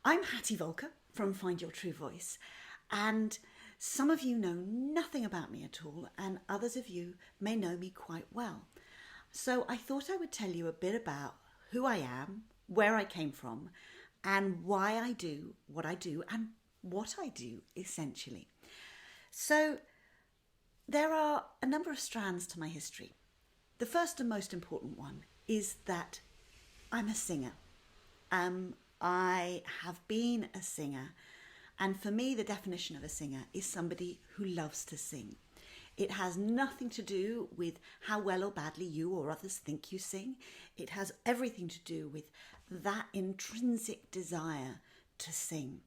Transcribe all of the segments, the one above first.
I'm Hattie Volker from Find Your True Voice, and some of you know nothing about me at all, and others of you may know me quite well. So I thought I would tell you a bit about who I am, where I came from, and why I do what I do and what I do essentially. So there are a number of strands to my history. The first and most important one is that I'm a singer. I have been a singer, and for me, the definition of a singer is somebody who loves to sing. It has nothing to do with how well or badly you or others think you sing. It has everything to do with that intrinsic desire to sing.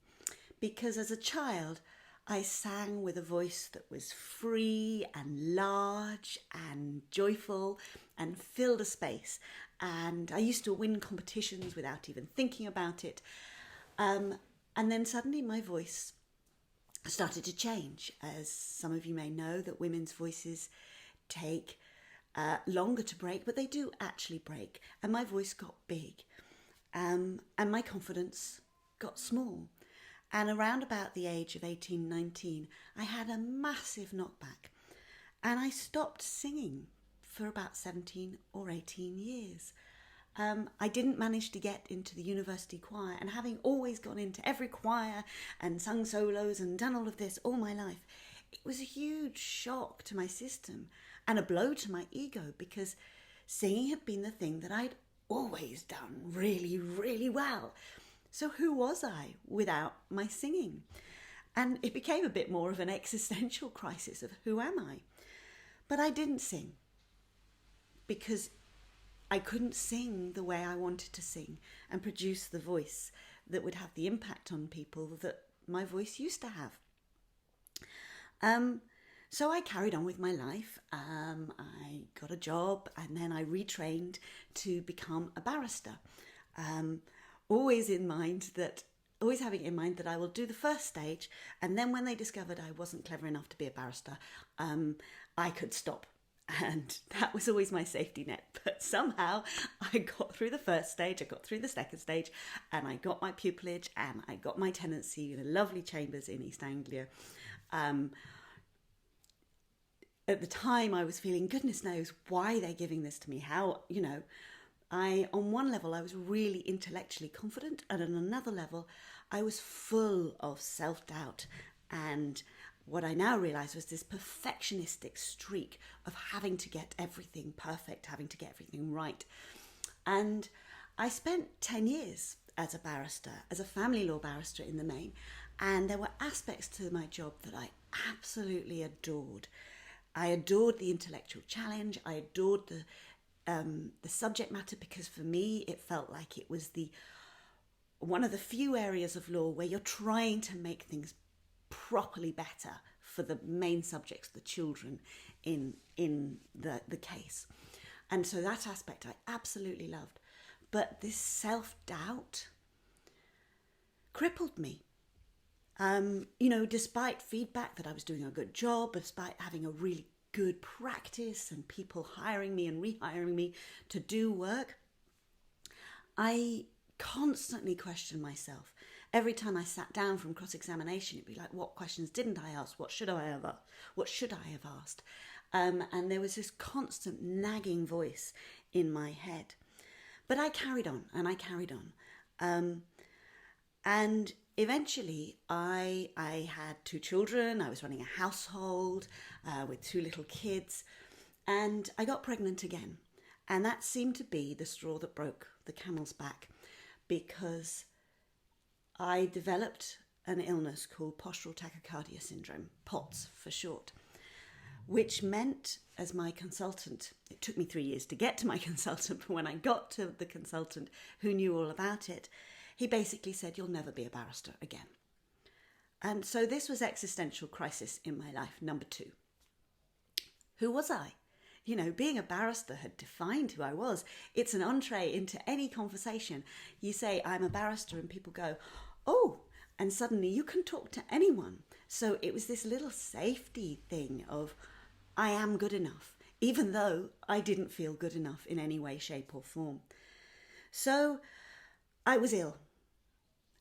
Because as a child, I sang with a voice that was free and large and joyful and filled a space. And I used to win competitions without even thinking about it. And then suddenly my voice started to change. As some of you may know, that women's voices take longer to break, but they do actually break. And my voice got big, and my confidence got small. And around about the age of 18, 19, I had a massive knockback. And I stopped singing for about 17 or 18 years. I didn't manage to get into the university choir, and having always gone into every choir and sung solos and done all of this all my life, it was a huge shock to my system and a blow to my ego, because singing had been the thing that I'd always done really, really well. So who was I without my singing? And it became a bit more of an existential crisis of who am I? But I didn't sing because I couldn't sing the way I wanted to sing and produce the voice that would have the impact on people that my voice used to have. So I carried on with my life. I got a job, and then I retrained to become a barrister. Always having in mind that I will do the first stage, and then when they discovered I wasn't clever enough to be a barrister, I could stop. And that was always my safety net. But somehow I got through the first stage, I got through the second stage, and I got my pupillage, and I got my tenancy in a lovely chambers in East Anglia. At the time I was feeling, goodness knows, why are they giving this to me? How, on one level, I was really intellectually confident, and on another level, I was full of self-doubt. And what I now realise was this perfectionistic streak of having to get everything perfect, having to get everything right. And I spent 10 years as a barrister, as a family law barrister in the main, and there were aspects to my job that I absolutely adored. I adored the intellectual challenge. I adored the subject matter, because for me it felt like it was one of the few areas of law where you're trying to make things properly better for the main subjects, the children in the case. And so that aspect I absolutely loved. But this self-doubt crippled me. Despite feedback that I was doing a good job, despite having a really good practice and people hiring me and rehiring me to do work, I constantly questioned myself. Every time I sat down from cross-examination, it'd be like, what questions didn't I ask? What should I have asked? And there was this constant nagging voice in my head. But I carried on and I carried on. And eventually I had 2 children. I was running a household with 2 little kids, and I got pregnant again. And that seemed to be the straw that broke the camel's back, because I developed an illness called postural tachycardia syndrome, POTS for short, which meant, as my consultant, it took me 3 years to get to my consultant, but when I got to the consultant who knew all about it, he basically said, you'll never be a barrister again. And so this was existential crisis in my life, number 2. Who was I? Being a barrister had defined who I was. It's an entree into any conversation. You say, I'm a barrister, and people go, oh, and suddenly you can talk to anyone. So it was this little safety thing of, I am good enough, even though I didn't feel good enough in any way, shape or form. So I was ill.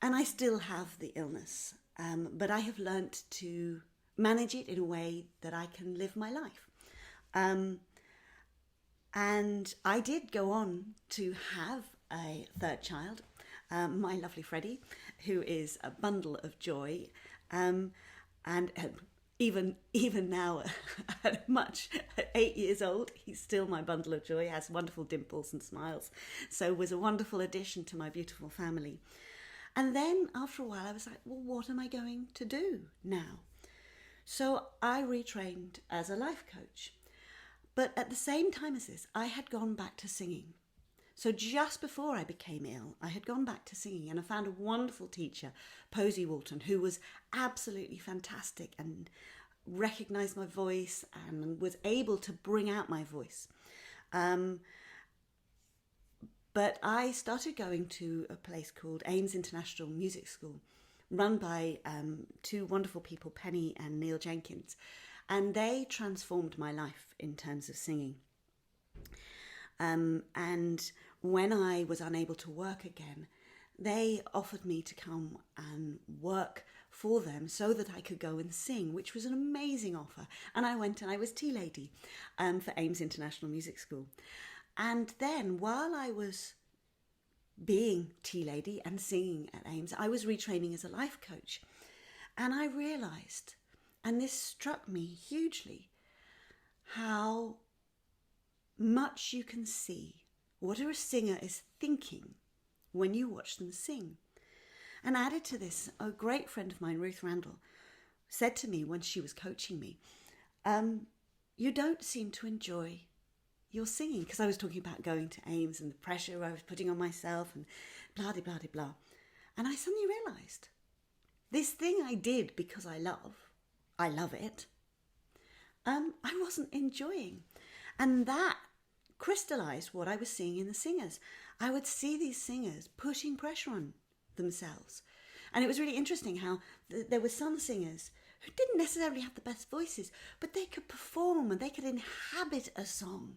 And I still have the illness, but I have learnt to manage it in a way that I can live my life. And I did go on to have a third child, my lovely Freddie, who is a bundle of joy. And even now, at 8 years old, he's still my bundle of joy, has wonderful dimples and smiles. So was a wonderful addition to my beautiful family. And then after a while, I was like, well, what am I going to do now? So I retrained as a life coach. But at the same time as this, I had gone back to singing. So just before I became ill, I had gone back to singing, and I found a wonderful teacher, Posey Walton, who was absolutely fantastic and recognised my voice and was able to bring out my voice. But I started going to a place called Ames International Music School, run by two wonderful people, Penny and Neil Jenkins. And they transformed my life in terms of singing. And when I was unable to work again, they offered me to come and work for them so that I could go and sing, which was an amazing offer. And I went and I was tea lady for Ames International Music School. And then while I was being tea lady and singing at Ames, I was retraining as a life coach. And I realised, and this struck me hugely, how much you can see what a singer is thinking when you watch them sing. And added to this, a great friend of mine, Ruth Randall, said to me when she was coaching me, you don't seem to enjoy your singing, because I was talking about going to Ames and the pressure I was putting on myself and blah, blah, blah, blah. And I suddenly realised this thing I did because I love it, I wasn't enjoying. And that crystallised what I was seeing in the singers. I would see these singers putting pressure on themselves. And it was really interesting how there were some singers who didn't necessarily have the best voices, but they could perform and they could inhabit a song.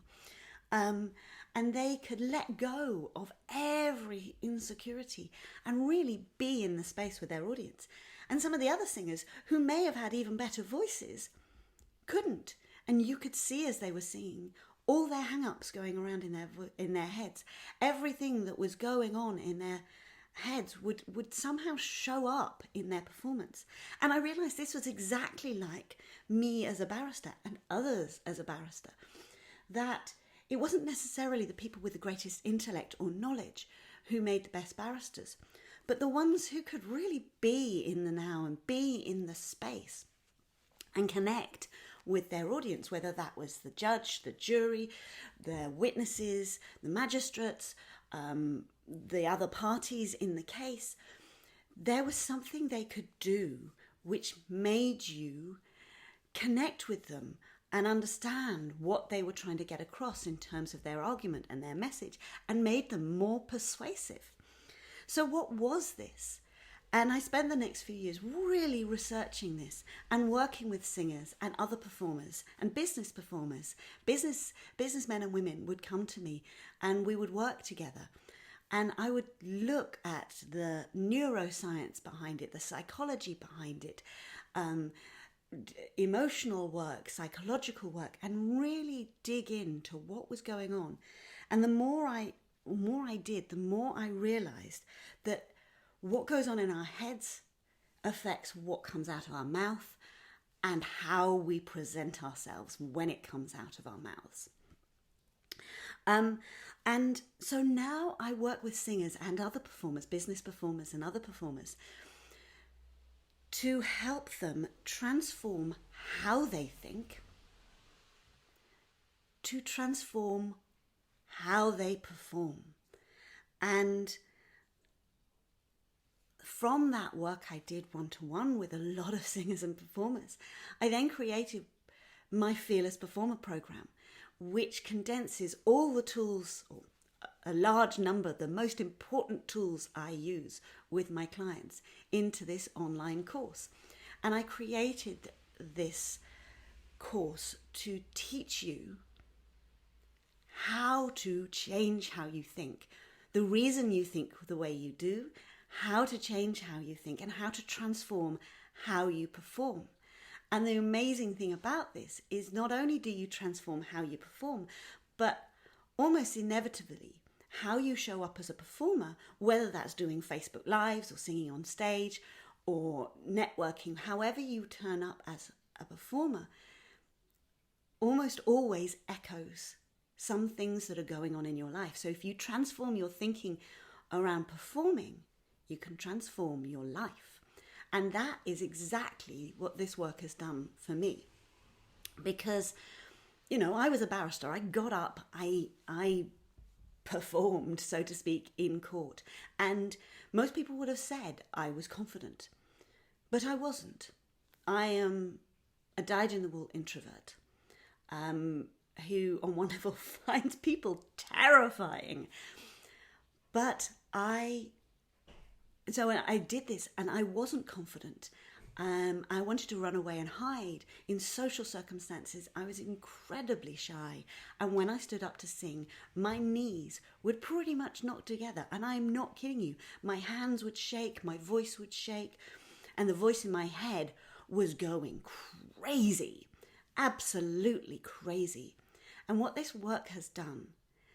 And they could let go of every insecurity and really be in the space with their audience. And some of the other singers who may have had even better voices couldn't. And you could see as they were singing all their hang-ups going around in their heads. Everything that was going on in their heads would somehow show up in their performance. And I realised this was exactly like me as a barrister and others as a barrister, that it wasn't necessarily the people with the greatest intellect or knowledge who made the best barristers, but the ones who could really be in the now and be in the space and connect with their audience, whether that was the judge, the jury, the witnesses, the magistrates, the other parties in the case. There was something they could do which made you connect with them and understand what they were trying to get across in terms of their argument and their message, and made them more persuasive. So what was this? And I spent the next few years really researching this and working with singers and other performers and business performers. Businessmen and women would come to me and we would work together. And I would look at the neuroscience behind it, the psychology behind it, emotional work, psychological work, and really dig into what was going on. And the more I did, the more I realised that what goes on in our heads affects what comes out of our mouth and how we present ourselves when it comes out of our mouths. And so now I work with singers and other performers, business performers and other performers, to help them transform how they think, to transform how they perform. And from that work I did one-to-one with a lot of singers and performers, I then created my Fearless Performer program, which condenses all the tools, or a large number, the most important tools I use with my clients, into this online course. And I created this course to teach you how to change how you think, the reason you think the way you do, how to change how you think and how to transform how you perform. And the amazing thing about this is not only do you transform how you perform, but almost inevitably how you show up as a performer, whether that's doing Facebook Lives or singing on stage or networking, however you turn up as a performer, almost always echoes some things that are going on in your life. So if you transform your thinking around performing, you can transform your life. And that is exactly what this work has done for me. Because, I was a barrister. I got up, I performed, so to speak, in court. And most people would have said I was confident. But I wasn't. I am a dyed-in-the-wool introvert who on one level finds people terrifying. But I did this and I wasn't confident. I wanted to run away and hide. In social circumstances, I was incredibly shy. And when I stood up to sing, my knees would pretty much knock together. And I'm not kidding you. My hands would shake, my voice would shake, and the voice in my head was going crazy, absolutely crazy. And what this work has done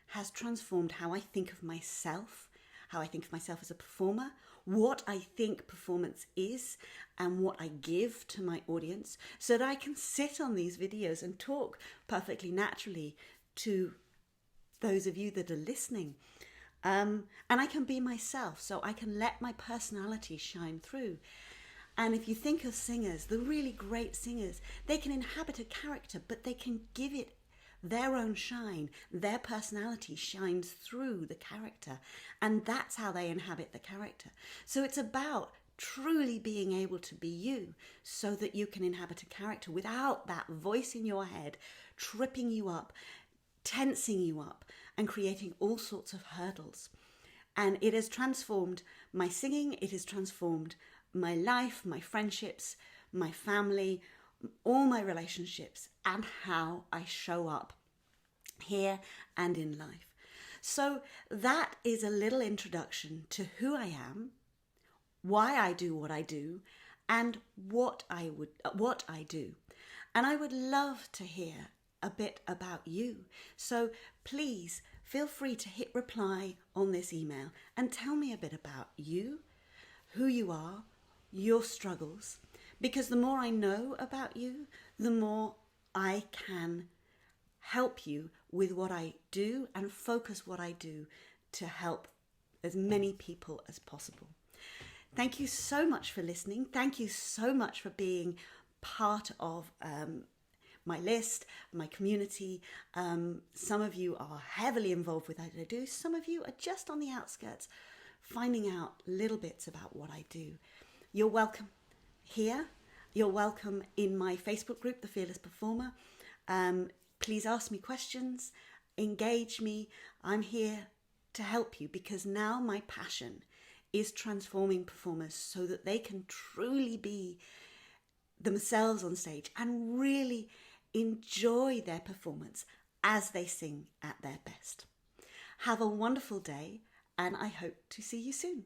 has transformed how I think of myself, how I think of myself as a performer, what I think performance is, and what I give to my audience, so that I can sit on these videos and talk perfectly naturally to those of you that are listening. And I can be myself, so I can let my personality shine through. And if you think of singers, the really great singers, they can inhabit a character, but they can give it their own shine. Their personality shines through the character, and that's how they inhabit the character. So it's about truly being able to be you so that you can inhabit a character without that voice in your head tripping you up, tensing you up, and creating all sorts of hurdles. And it has transformed my singing, it has transformed my life, my friendships, my family, all my relationships, and how I show up here and in life. So that is a little introduction to who I am, why I do what I do, and what I do. And I would love to hear a bit about you. So please feel free to hit reply on this email and tell me a bit about you, who you are, your struggles, because the more I know about you, the more I can help you with what I do and focus what I do to help as many people as possible. Thank you so much for listening. Thank you so much for being part of my list, my community. Some of you are heavily involved with what I do. Some of you are just on the outskirts, finding out little bits about what I do. You're welcome here. You're welcome in my Facebook group, The Fearless Performer. Please ask me questions, engage me. I'm here to help you because now my passion is transforming performers so that they can truly be themselves on stage and really enjoy their performance as they sing at their best. Have a wonderful day, and I hope to see you soon.